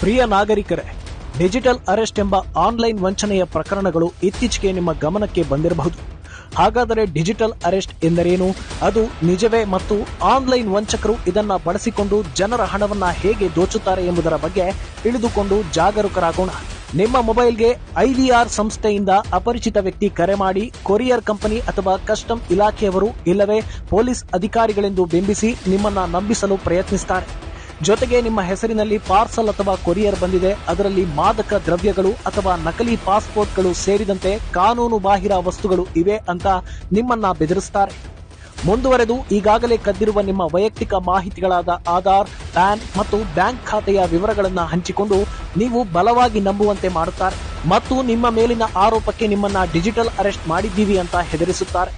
ಪ್ರಿಯ ನಾಗರಿಕರೇ, digital arrest ಎಂಬ online ವಂಚನೆಯ ಪ್ರಕರಣಗಳು ಇತ್ತೀಚೆಗೆ ನಿಮ್ಮ ಗಮನಕ್ಕೆ ಬಂದಿರಬಹುದು. ಹಾಗಾದರೆ ಡಿಜಿಟಲ್ ಅರೆಸ್ಟ್ ಎಂದರೇನು? ಅದು ನಿಜವೇ? ಮತ್ತು ಆನ್ಲೈನ್ ವಂಚಕರು ಇದನ್ನ ಬಳಸಿಕೊಂಡು ಜನರ ಹಣವನ್ನ ಹೇಗೆ ದೋಚುತ್ತಾರೆ ಎಂಬುದರ ಬಗ್ಗೆ ತಿಳಿದುಕೊಂಡು ಜಾಗರೂಕರಾಗೋಣ. ನಿಮ್ಮ ಮೊಬೈಲ್ಗೆ IVR ಸಂಸ್ಥೆಯಿಂದ ಅಪರಿಚಿತ ವ್ಯಕ್ತಿ ಕರೆ ಮಾಡಿ ಕೊರಿಯರ್ ಕಂಪನಿ ಅಥವಾ ಕಸ್ಟಮ್ ಇಲಾಖೆಯವರು ಇಲ್ಲವೇ ಪೊಲೀಸ್ ಅಧಿಕಾರಿಗಳೆಂದು ಬಿಂಬಿಸಿ ನಿಮ್ಮನ್ನ ನಂಬಿಸಲು ಪ್ರಯತ್ನಿಸುತ್ತಾರೆ. ಜೊತೆಗೆ ನಿಮ್ಮ ಹೆಸರಿನಲ್ಲಿ ಪಾರ್ಸಲ್ ಅಥವಾ ಕೊರಿಯರ್ ಬಂದಿದೆ, ಅದರಲ್ಲಿ ಮಾದಕ ದ್ರವ್ಯಗಳು ಅಥವಾ ನಕಲಿ ಪಾಸ್ಪೋರ್ಟ್ಗಳು ಸೇರಿದಂತೆ ಕಾನೂನು ಬಾಹಿರ ವಸ್ತುಗಳು ಇವೆ ಅಂತ ನಿಮ್ಮನ್ನ ಬೆದರಿಸುತ್ತಾರೆ. ಮುಂದುವರೆದು ಈಗಾಗಲೇ ಕದ್ದಿರುವ ನಿಮ್ಮ ವೈಯಕ್ತಿಕ ಮಾಹಿತಿಗಳಾದ ಆಧಾರ್, ಪ್ಯಾನ್ ಮತ್ತು ಬ್ಯಾಂಕ್ ಖಾತೆಯ ವಿವರಗಳನ್ನು ಹಂಚಿಕೊಂಡು ನೀವು ಬಲವಾಗಿ ನಂಬುವಂತೆ ಮಾಡುತ್ತಾರೆ ಮತ್ತು ನಿಮ್ಮ ಮೇಲಿನ ಆರೋಪಕ್ಕೆ ನಿಮ್ಮನ್ನ ಡಿಜಿಟಲ್ ಅರೆಸ್ಟ್ ಮಾಡಿದ್ದೀವಿ ಅಂತ ಹೆದರಿಸುತ್ತಾರೆ.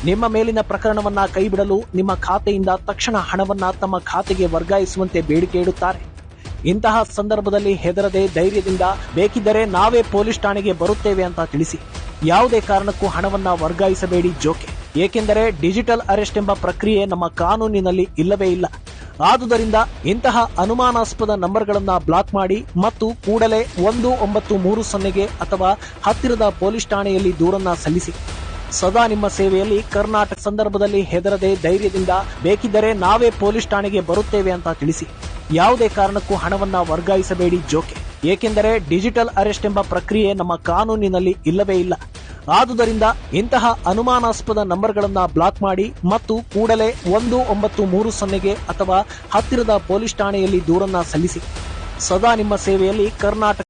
ನಿಮ್ಮ ಮೇಲಿನ ಪ್ರಕರಣವನ್ನ ಕೈಬಿಡಲು ನಿಮ್ಮ ಖಾತೆಯಿಂದ ತಕ್ಷಣ ಹಣವನ್ನ ತಮ್ಮ ಖಾತೆಗೆ ವರ್ಗಾಯಿಸುವಂತೆ ಬೇಡಿಕೆ ಇಡುತ್ತಾರೆ. ಇಂತಹ ಸಂದರ್ಭದಲ್ಲಿ ಹೆದರದೆ ಧೈರ್ಯದಿಂದ ಬೇಕಿದ್ದರೆ ನಾವೇ ಪೊಲೀಸ್ ಠಾಣೆಗೆ ಬರುತ್ತೇವೆ ಅಂತ ತಿಳಿಸಿ. ಯಾವುದೇ ಕಾರಣಕ್ಕೂ ಹಣವನ್ನ ವರ್ಗಾಯಿಸಬೇಡಿ ಜೋಕೆ, ಏಕೆಂದರೆ ಡಿಜಿಟಲ್ ಅರೆಸ್ಟ್ ಎಂಬ ಪ್ರಕ್ರಿಯೆ ನಮ್ಮ ಕಾನೂನಿನಲ್ಲಿ ಇಲ್ಲವೇ ಇಲ್ಲ. ಆದುದರಿಂದ ಇಂತಹ ಅನುಮಾನಾಸ್ಪದ ನಂಬರ್ಗಳನ್ನ ಬ್ಲಾಕ್ ಮಾಡಿ ಮತ್ತು ಕೂಡಲೇ 1930ಗೆ ಅಥವಾ ಹತ್ತಿರದ ಪೊಲೀಸ್ ಠಾಣೆಯಲ್ಲಿ ದೂರನ್ನ ಸಲ್ಲಿಸಿ. ಸದಾ ನಿಮ್ಮ ಸೇವೆಯಲ್ಲಿ ಕರ್ನಾಟಕ. ಸಂದರ್ಭದಲ್ಲಿ ಹೆದರದೆ ಧೈರ್ಯದಿಂದ ಬೇಕಿದ್ದರೆ ನಾವೇ ಪೊಲೀಸ್ ಠಾಣೆಗೆ ಬರುತ್ತೇವೆ ಅಂತ ತಿಳಿಸಿ. ಯಾವುದೇ ಕಾರಣಕ್ಕೂ ಹಣವನ್ನ ವರ್ಗಾಯಿಸಬೇಡಿ ಜೋಕೆ, ಏಕೆಂದರೆ ಡಿಜಿಟಲ್ ಅರೆಸ್ಟ್ ಎಂಬ ಪ್ರಕ್ರಿಯೆ ನಮ್ಮ ಕಾನೂನಿನಲ್ಲಿ ಇಲ್ಲವೇ ಇಲ್ಲ. ಆದುದರಿಂದ ಇಂತಹ ಅನುಮಾನಾಸ್ಪದ ನಂಬರ್ಗಳನ್ನ ಬ್ಲಾಕ್ ಮಾಡಿ ಮತ್ತು ಕೂಡಲೇ 1930ಗೆ ಅಥವಾ ಹತ್ತಿರದ ಪೊಲೀಸ್ ಠಾಣೆಯಲ್ಲಿ ದೂರನ್ನ ಸಲ್ಲಿಸಿ. ಸದಾ ನಿಮ್ಮ ಸೇವೆಯಲ್ಲಿ ಕರ್ನಾಟಕ.